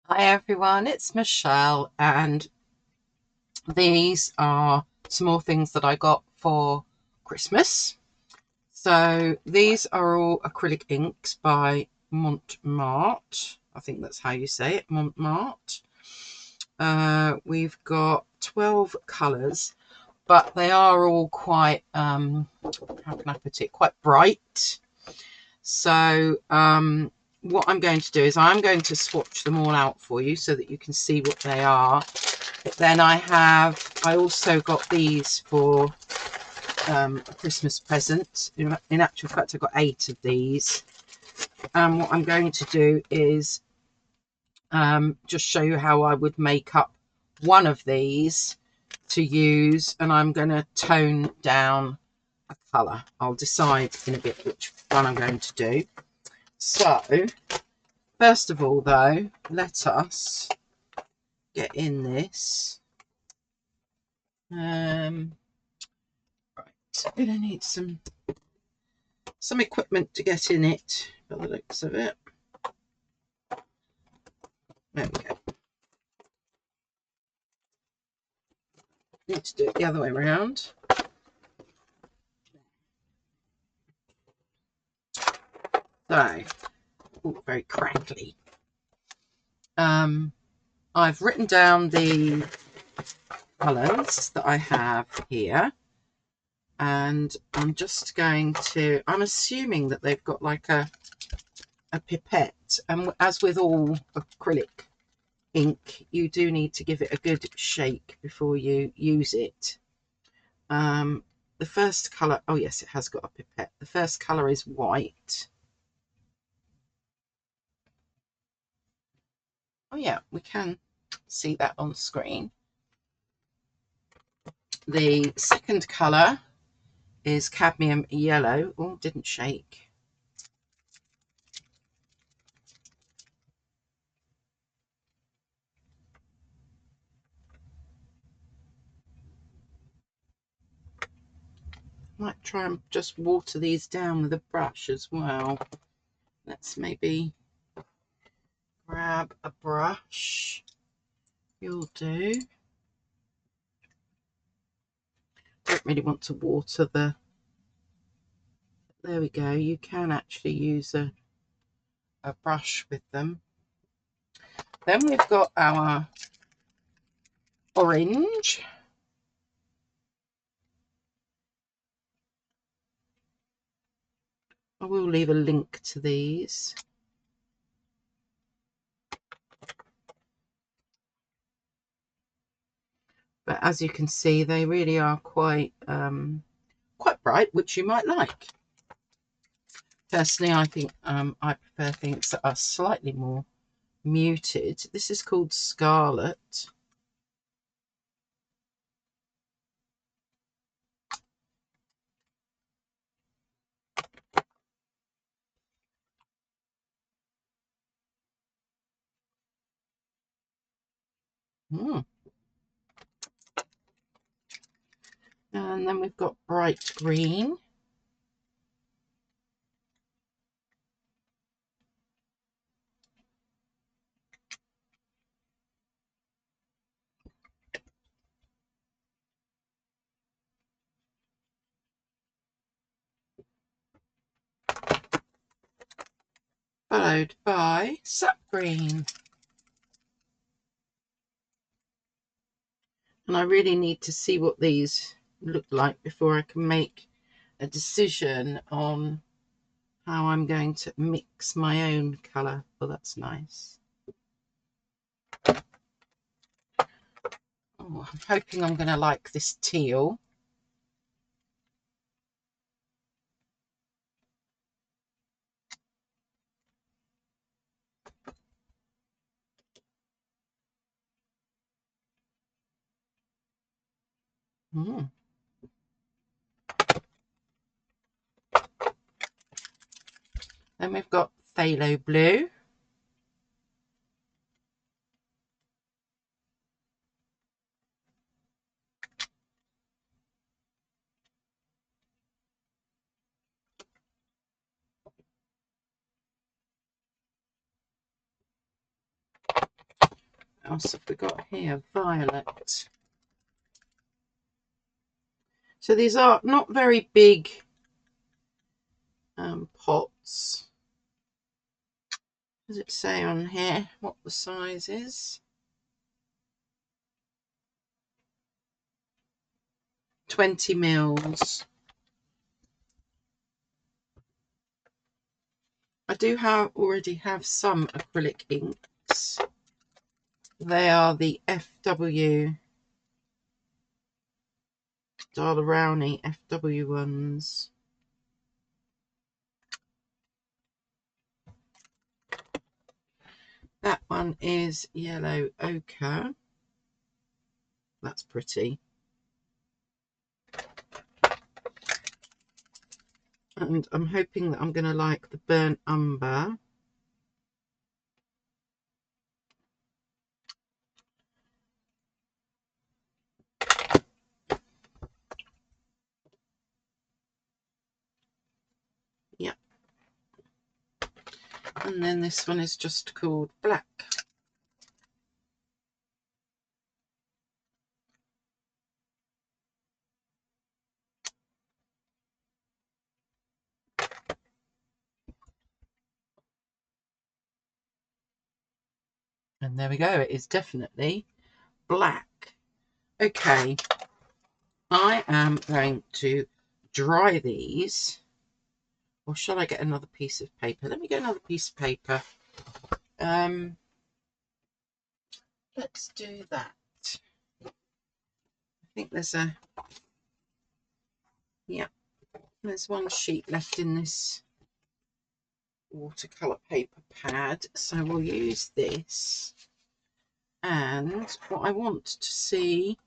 Hi everyone, it's Michelle, and these are some more things that I got for Christmas. So these are all acrylic inks by Montmartre. I think that's how you say it, Montmartre. We've got 12 colours, but they are all quite, how can I put it, quite bright. So what I'm going to do is I'm going to swatch them all out for you so that you can see what they are. But then I also got these for a Christmas present. In actual fact, I got 8 of these. And what I'm going to do is just show you how I would make up one of these to use, and I'm going to tone down a colour. I'll decide in a bit which one I'm going to do. So, first of all, though, let us get in this. Right, I'm gonna need some equipment to get in it, by the looks of it. There we go. Need to do it the other way around. So, ooh, very crackly. I've written down the colours that I have here, and I'm just going to, I'm assuming that they've got like a pipette, and as with all acrylic ink, you do need to give it a good shake before you use it. The first colour, oh yes, it has got a pipette. The first colour is white. Oh yeah, we can see that on screen. The second colour is cadmium yellow. Oh, didn't shake. Might try and just water these down with a brush as well. Let's maybe grab a brush. You'll do. Don't really want to water the, there we go. You can actually use a brush with them. Then we've got our orange. I will leave a link to these. But as you can see, they really are quite bright, which you might like. Personally, I think I prefer things that are slightly more muted. This is called Scarlet. Mm. And then we've got bright green. Followed by sap green. And I really need to see what these look like before I can make a decision on how I'm going to mix my own colour. Oh, that's nice. Oh, I'm hoping I'm going to like this teal. Mm. Then we've got phthalo blue. else have we got here? Violet. So these are not very big pots. Does it say on here what the size is? 20 mils. I do already have some acrylic inks. They are the FW Daler-Rowney FW ones. That one is yellow ochre. That's pretty. And I'm hoping that I'm going to like the burnt umber. Yep. And then this one is just called black. And there we go. It is definitely black. Okay. I am going to dry these. Or shall I get another piece of paper? Let me get another piece of paper. Let's do that. I think there's there's one sheet left in this watercolor paper pad, so we'll use this. And what I want to see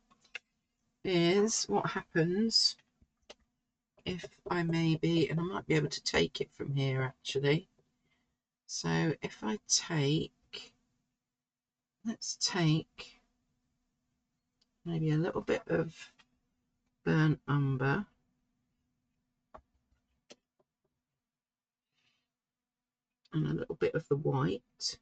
is what happens if I maybe, and I might be able to take it from here actually. So if I take, let's take maybe a little bit of burnt umber. And a little bit of the white.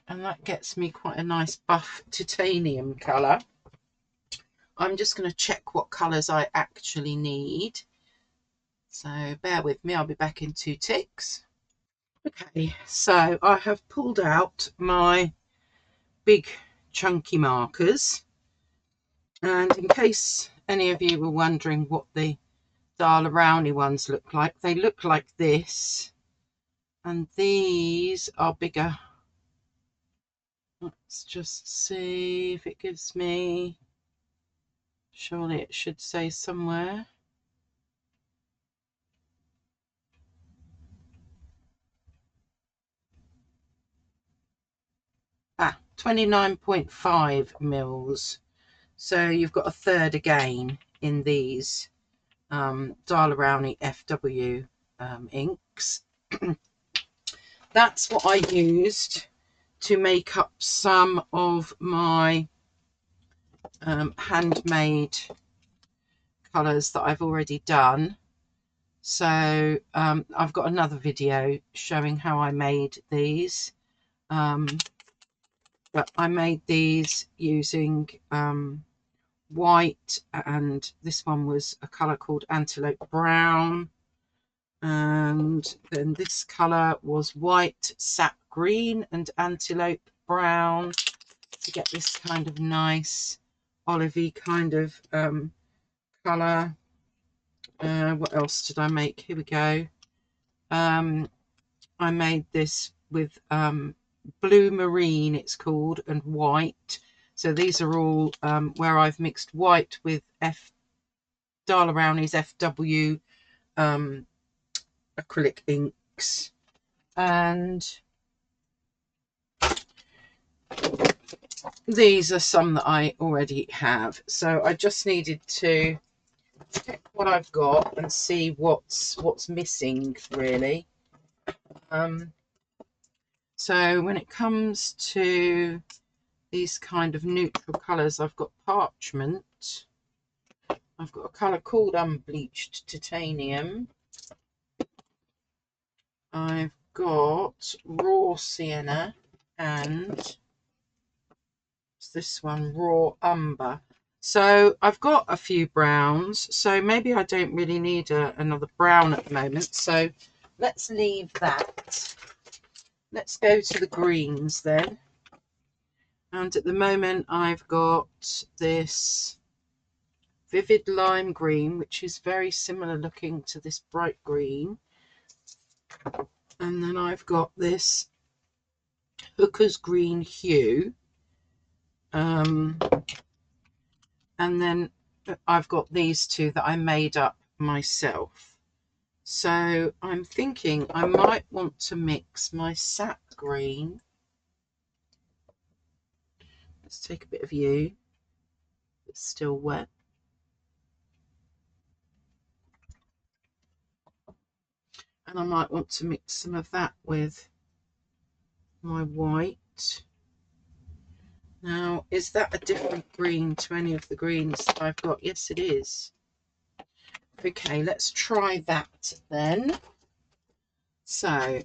And that gets me quite a nice buff titanium colour. I'm just going to check what colours I actually need. So bear with me, I'll be back in 2 ticks. Okay, so I have pulled out my big chunky markers. And in case any of you were wondering what the Daler-Rowney ones look like, they look like this. And these are bigger. Let's just see if it gives me, surely it should say somewhere. Ah, 29.5 mils. So you've got a third again in these Daler-Rowney FW inks. That's what I used to make up some of my handmade colours that I've already done. So I've got another video showing how I made these. But I made these using white, and this one was a colour called Antelope Brown. And then this colour was white, sap green and antelope brown to get this kind of nice olivey kind of colour. What else did I make? Here we go. I made this with blue marine, it's called, and white. So these are all where I've mixed white with Daler-Rowney's FW acrylic inks. And these are some that I already have. So I just needed to check what I've got and see what's missing, really. So when it comes to these kind of neutral colours, I've got parchment. I've got a colour called unbleached titanium. I've got raw sienna and this one, raw umber. So I've got a few browns, so maybe I don't really need another brown at the moment. So let's leave that. Let's go to the greens then. And at the moment I've got this vivid lime green, which is very similar looking to this bright green. And then I've got this hooker's green hue. And then I've got these two that I made up myself. So I'm thinking I might want to mix my sap green. Let's take a bit of you. It's still wet. And I might want to mix some of that with my white. Now, is that a different green to any of the greens that I've got? Yes, it is. Okay, let's try that then. So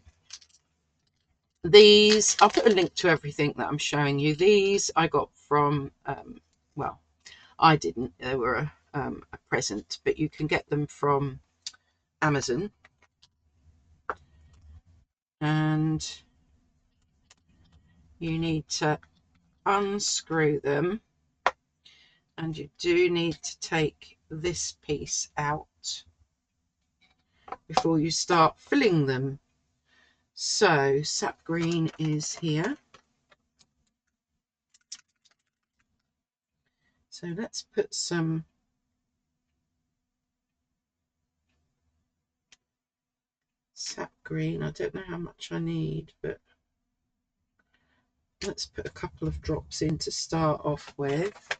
these, I'll put a link to everything that I'm showing you. These I got from, well, I didn't. They were a present, but you can get them from Amazon. And you need to unscrew them. And you do need to take this piece out before you start filling them. So sap green is here. So let's put some sap green. I don't know how much I need, but let's put a couple of drops in to start off with.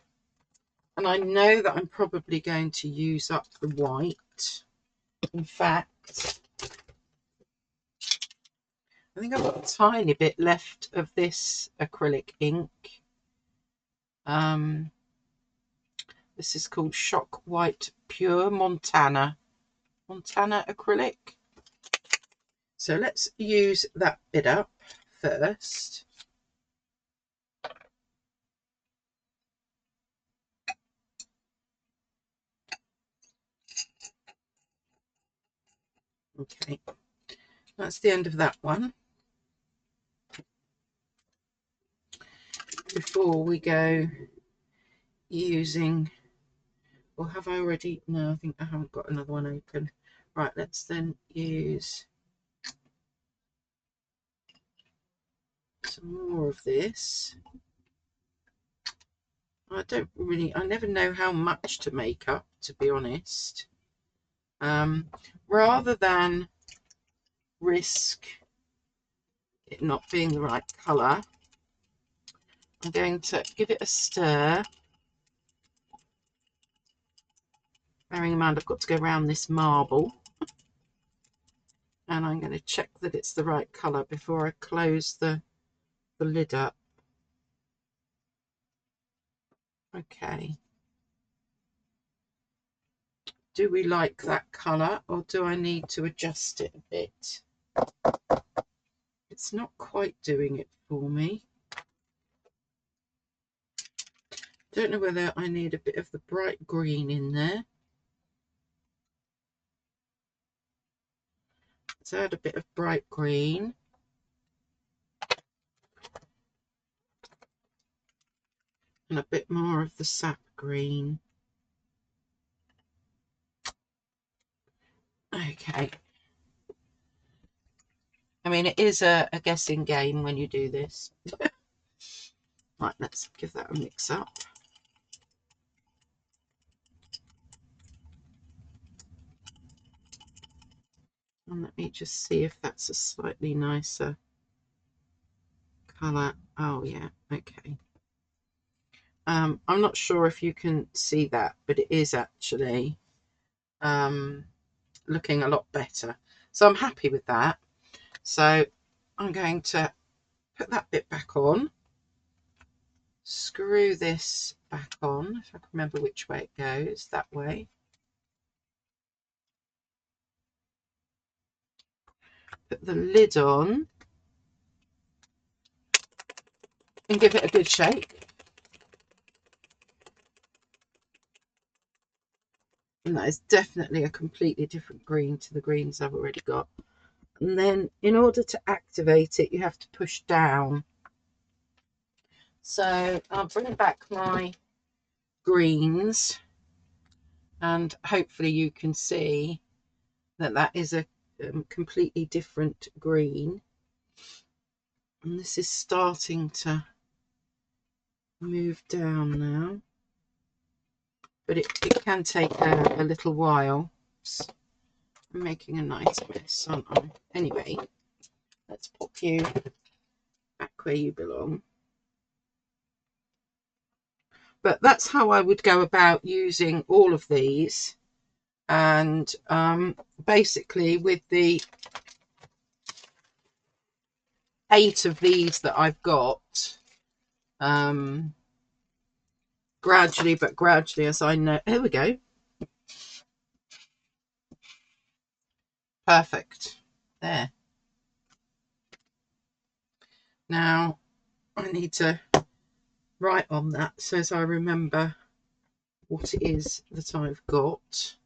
And I know that I'm probably going to use up the white. In fact, I think I've got a tiny bit left of this acrylic ink. This is called Shock White Pure Montana acrylic. So let's use that bit up first. Okay, that's the end of that one. Before we go using, or have I already? No, I think I haven't got another one open. Right, let's then use some more of this. I never know how much to make up, to be honest. Rather than risk it not being the right colour, I'm going to give it a stir. Bearing in mind I've got to go around this marble. And I'm going to check that it's the right colour before I close the lid up. Okay. Do we like that colour, or do I need to adjust it a bit? It's not quite doing it for me. Don't know whether I need a bit of the bright green in there. Let's add a bit of bright green. And a bit more of the sap green. Okay. I mean, it is a guessing game when you do this. Right, let's give that a mix up. And let me just see if that's a slightly nicer colour. Oh yeah, okay. I'm not sure if you can see that, but it is actually looking a lot better. So I'm happy with that. So I'm going to put that bit back on, screw this back on, if I can remember which way it goes, that way. put the lid on and give it a good shake. And that is definitely a completely different green to the greens I've already got. And then in order to activate it, you have to push down. So I'll bring back my greens, and hopefully you can see that that is a completely different green. And this is starting to move down now, but it can take a little while. Oops, I'm making a nice mess, aren't I? Anyway, let's pop you back where you belong. But that's how I would go about using all of these. And basically with the 8 of these that I've got, gradually as I know, here we go, perfect, there. Now I need to write on that so as I remember what it is that I've got.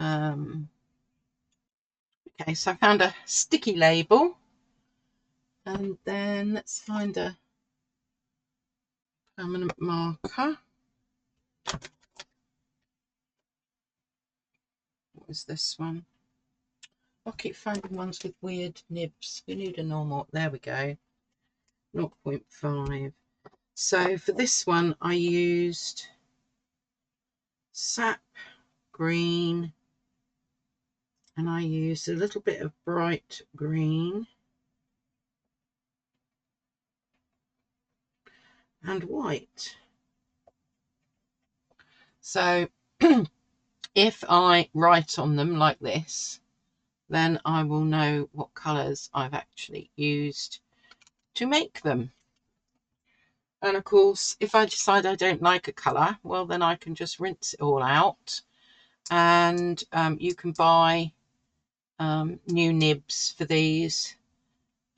Okay, so I found a sticky label, and then let's find a permanent marker. What is this one? I keep finding ones with weird nibs. We need a normal, there we go, 0.5. So for this one I used sap green, and I used a little bit of bright green and white. So if I write on them like this, then I will know what colours I've actually used to make them. And of course, if I decide I don't like a colour, well then I can just rinse it all out, and you can buy new nibs for these.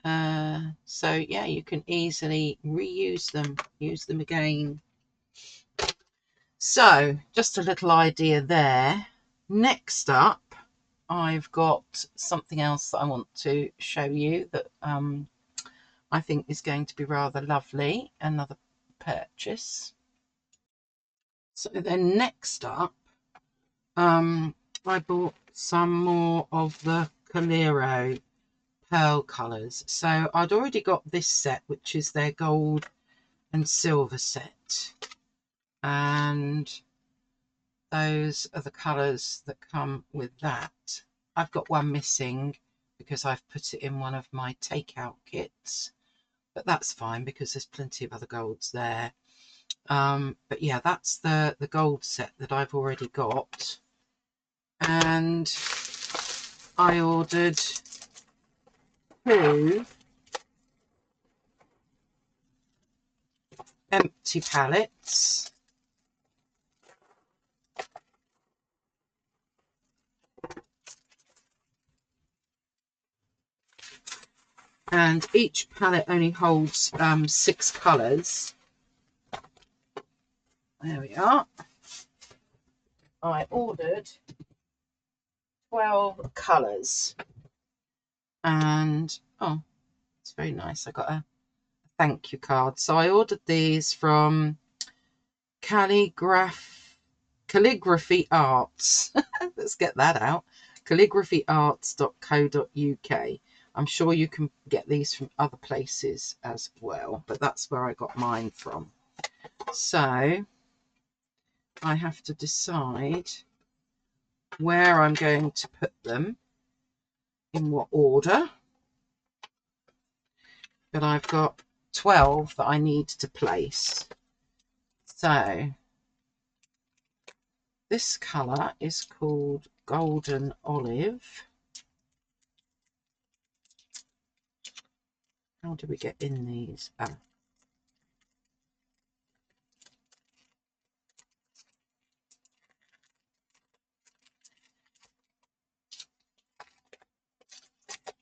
So yeah, you can easily reuse them, use them again. So just a little idea there. Next up, I've got something else that I want to show you that I think is going to be rather lovely. Another purchase. So then next up, I bought some more of the Colliro pearl colours. So I'd already got this set, which is their gold and silver set, and those are the colours that come with that. I've got one missing because I've put it in one of my takeout kits, but that's fine because there's plenty of other golds there. But yeah, that's the gold set that I've already got, and I ordered 2 empty pallets, and each palette only holds 6 colours. There we are. I ordered 12 colours, and oh, it's very nice. I got a thank you card. So I ordered these from Calligraphy Arts. Let's get that out. calligraphyarts.co.uk. I'm sure you can get these from other places as well, but that's where I got mine from. So I have to decide where I'm going to put them, in what order, but I've got 12 that I need to place. So this colour is called Golden Olive. How do we get in these? Oh.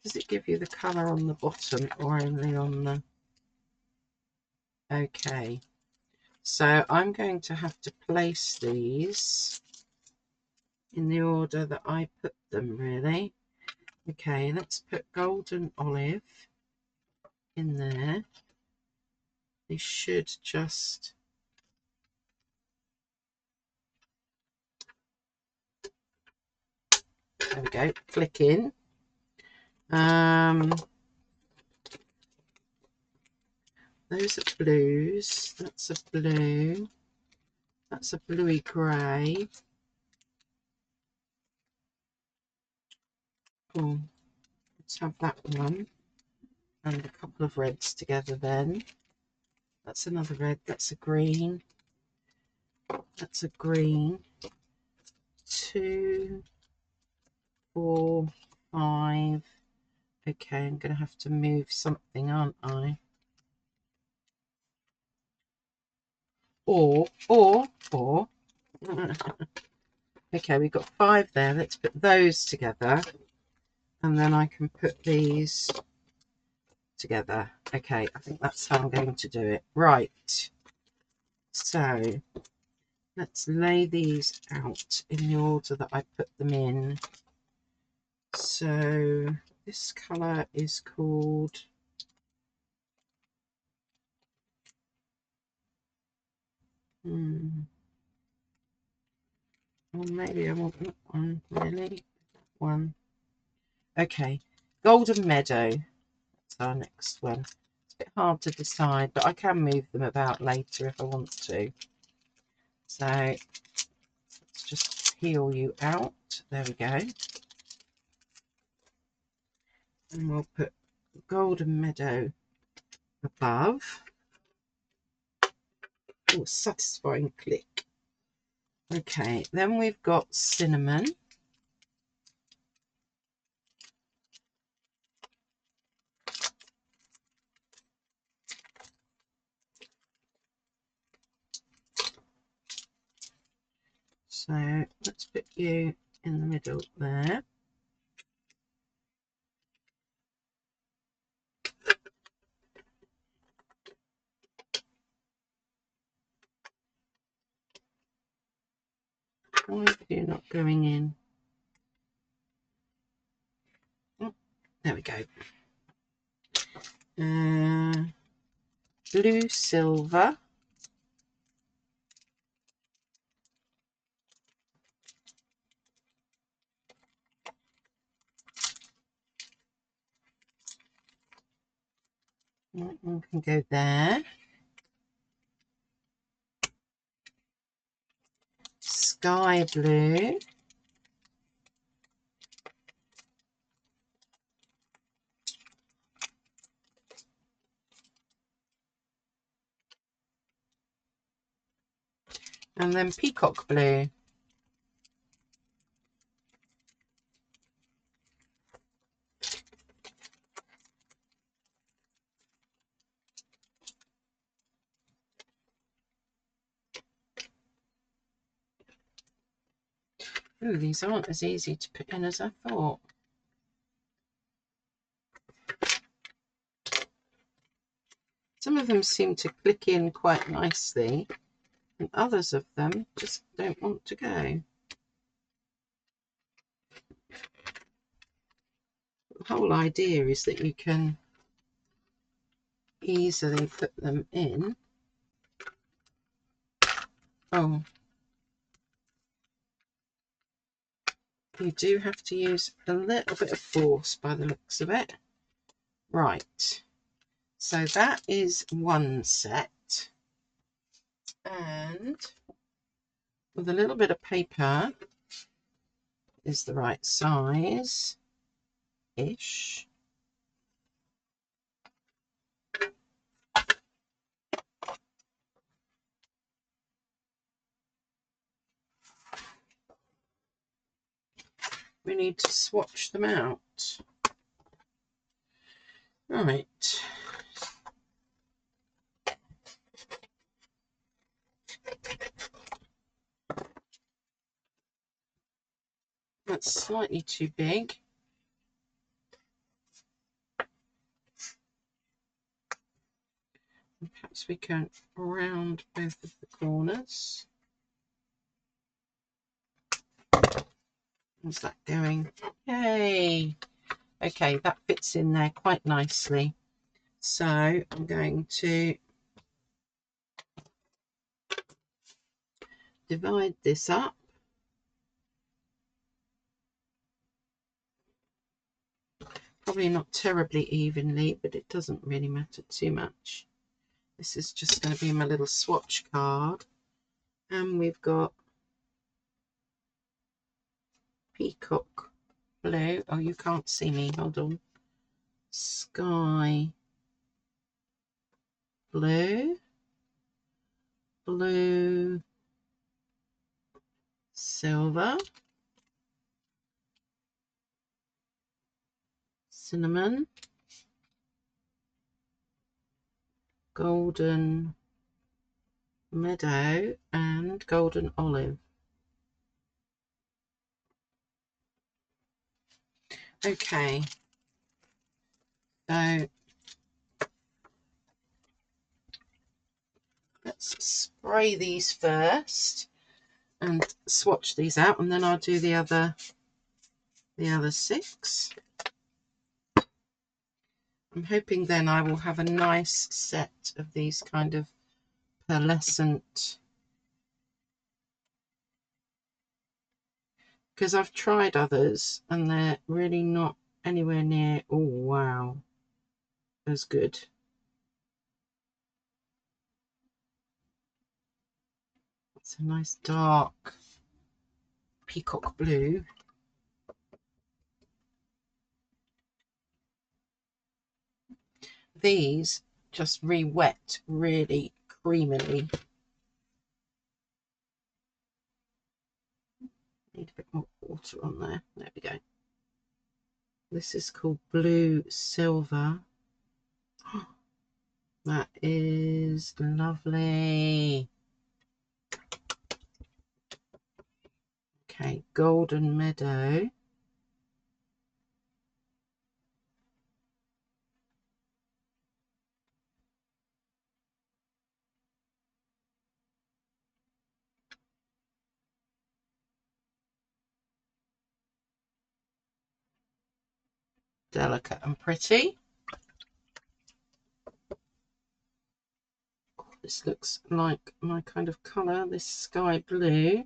Does it give you the colour on the bottom or only on the... Okay, so I'm going to have to place these in the order that I put them, really. Okay, let's put golden olive in there. They should just... There we go, flick in. Those are blues. That's a blue. That's a bluey grey. Oh, let's have that one and a couple of reds together then. That's another red. That's a green. That's a green. 2, 4, 5. Okay, I'm going to have to move something, aren't I? Or. Okay, we've got 5 there. Let's put those together. And then I can put these together. Okay, I think that's how I'm going to do it. Right. So let's lay these out in the order that I put them in. So this colour is called... Well, maybe I want that one, really. That one. Okay, Golden Meadow. That's our next one. It's a bit hard to decide, but I can move them about later if I want to. So let's just peel you out. There we go. And we'll put Golden Meadow above. Oh, satisfying click. Okay, then we've got Cinnamon. So let's put you in the middle there. Why are you not going in? Oh, there we go. Blue Silver. That one can go there. Sky Blue. And then Peacock Blue. Ooh, these aren't as easy to put in as I thought. Some of them seem to click in quite nicely, and others of them just don't want to go. The whole idea is that you can easily put them in. Oh, you do have to use a little bit of force by the looks of it. Right, so that is one set, and with a little bit of paper is the right size ish. We need to swatch them out. Right. That's slightly too big. perhaps we can round both of the corners. How's that going? Yay! Okay, that fits in there quite nicely. So I'm going to divide this up. Probably not terribly evenly, but it doesn't really matter too much. This is just going to be my little swatch card. And we've got peacock blue. Oh, you can't see me. Hold on. Sky blue. Blue. Silver. Cinnamon. Golden meadow and golden olive. Okay, so let's spray these first and swatch these out, and then I'll do the other 6. I'm hoping then I will have a nice set of these kind of pearlescent, because I've tried others and they're really not anywhere near, oh wow, as good. It's a nice dark peacock blue. These just re-wet really creamily. Need a bit more water on there. There we go. This is called Blue Silver. That is lovely. Okay, Golden Meadow. Delicate and pretty. This looks like my kind of colour, this sky blue.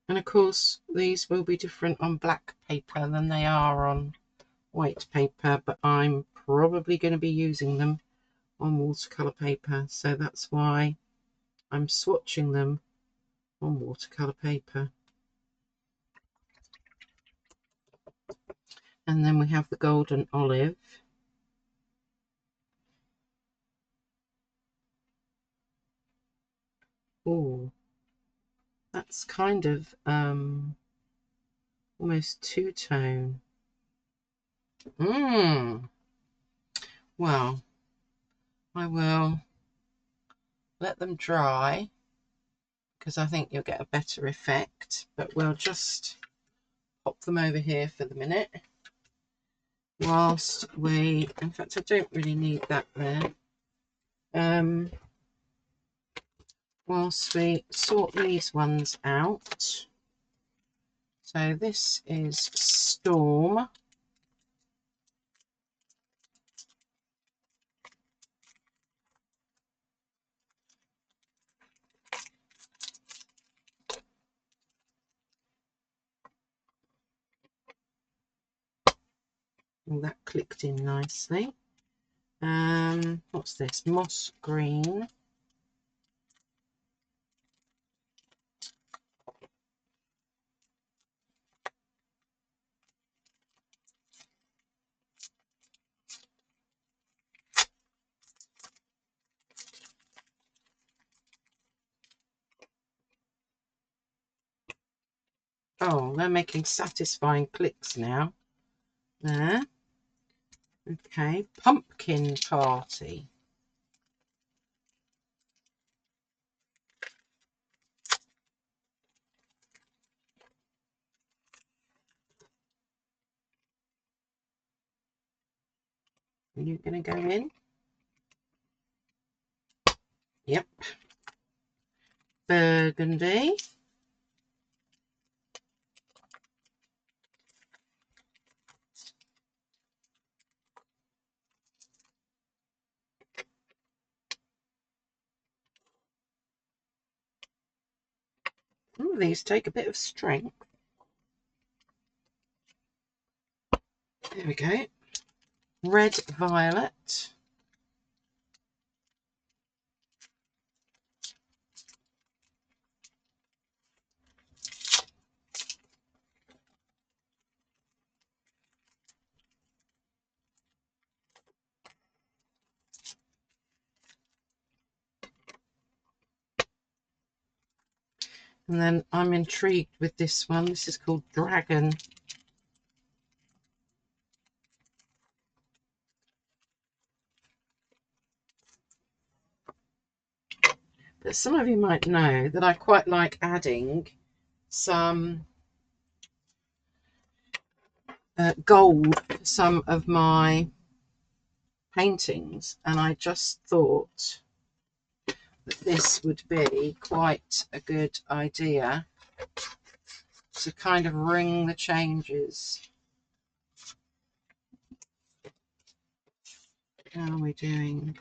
And of course, these will be different on black paper than they are on white paper, but I'm probably going to be using them on watercolour paper, so that's why I'm swatching them on watercolour paper. And then we have the golden olive. Oh, that's kind of almost two-tone. Well, I will let them dry because I think you'll get a better effect, but we'll just pop them over here for the minute whilst we, in fact I don't really need that there, whilst we sort these ones out. So this is Storm. And that clicked in nicely. What's this? Moss green. Oh, they're making satisfying clicks now. There. Okay, Pumpkin Party. Are you going to go in? Yep. Burgundy. Ooh, these take a bit of strength. There we go. Red violet. And then I'm intrigued with this one. This is called Dragon. But some of you might know that I quite like adding some gold for some of my paintings, and I just thought that this would be quite a good idea to kind of ring the changes. How are we doing?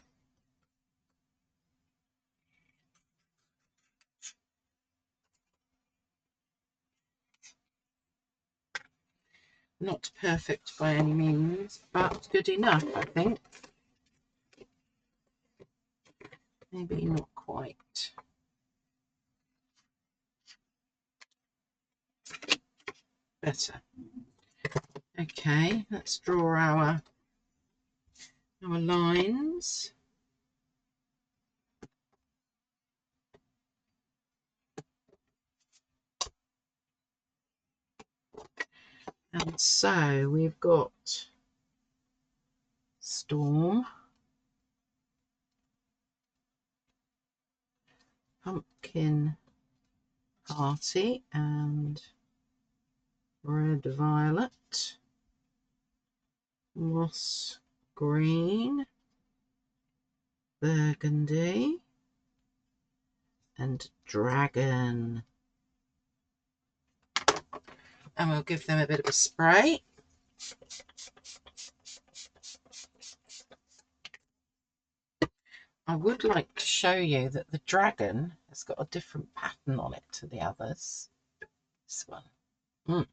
Not perfect by any means, but good enough, I think. Maybe not quite. Better. Okay, let's draw our lines. And so we've got Storm, Pumpkin Party, and Red Violet, Moss Green, Burgundy, and Dragon. And we'll give them a bit of a spray. I would like to show you that the dragon has got a different pattern on it to the others. This one.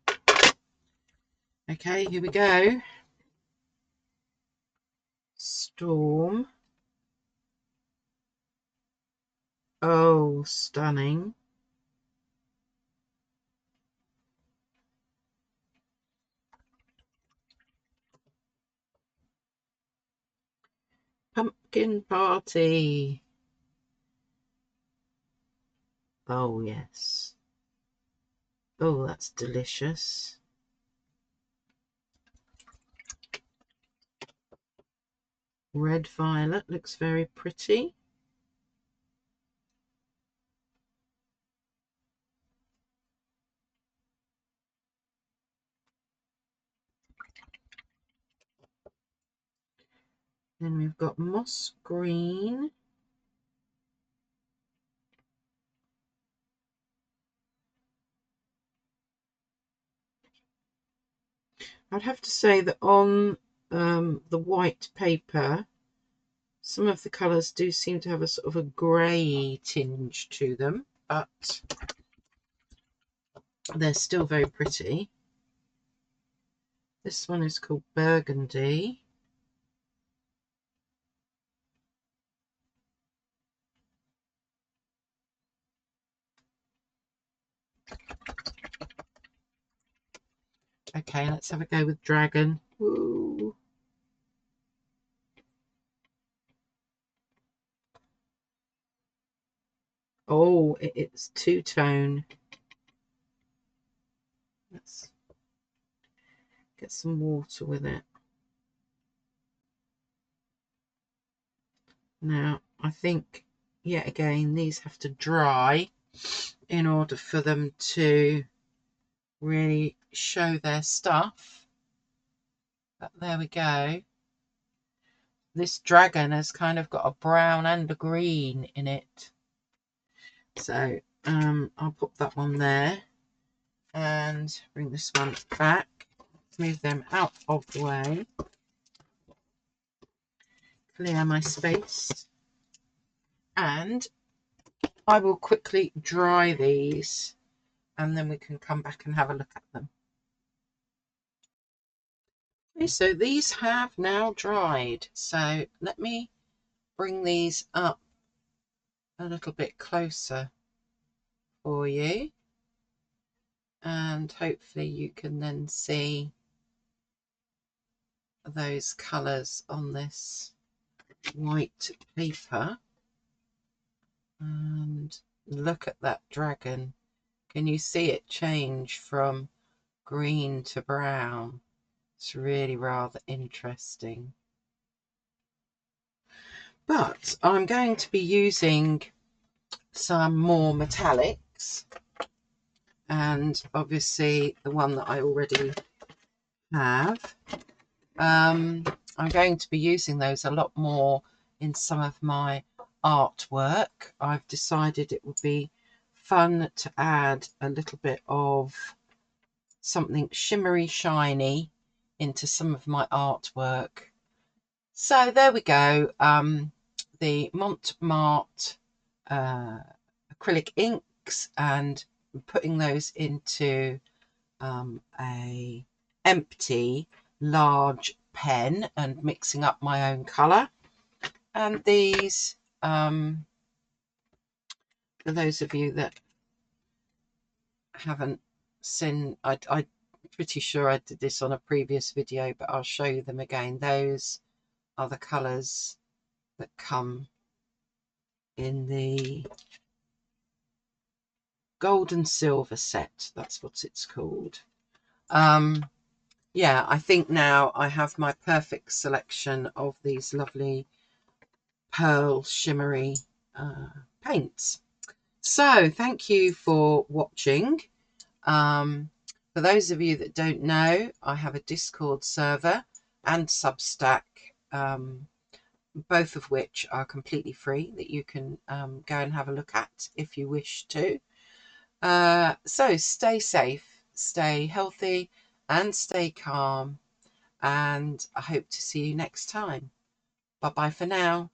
Okay, here we go. Storm. Oh, stunning. Pumpkin Party. Oh, yes. Oh, that's delicious. Red Violet looks very pretty. Then we've got Moss Green. I'd have to say that on the white paper, some of the colours do seem to have a sort of a grey tinge to them, but they're still very pretty. This one is called Burgundy. Okay, let's have a go with Dragon. Woo. Oh, it's two-tone. Let's get some water with it. Now, I think, yet again, these have to dry in order for them to really show their stuff. But there we go. this dragon has kind of got a brown and a green in it. So I'll put that one there and bring this one back, move them out of the way, clear my space, and I will quickly dry these and then we can come back and have a look at them. Okay, so these have now dried. So let me bring these up a little bit closer for you. And hopefully you can then see those colours on this white paper. And look at that dragon. Can you see it change from green to brown? It's really rather interesting. But I'm going to be using some more metallics, and obviously the one that I already have. I'm going to be using those a lot more in some of my artwork. I've decided it would be fun to add a little bit of something shimmery shiny into some of my artwork. So there we go. The Montmartre acrylic inks, and putting those into a empty large pen and mixing up my own colour. And these, for those of you that haven't seen, I'm pretty sure I did this on a previous video, but I'll show you them again. Those are the colours that come in the gold and silver set. That's what it's called. Yeah, I think now I have my perfect selection of these lovely pearl shimmery paints. So thank you for watching. For those of you that don't know, I have a Discord server and Substack, both of which are completely free, that you can go and have a look at if you wish to. So stay safe, stay healthy, and stay calm. And I hope to see you next time. Bye bye for now.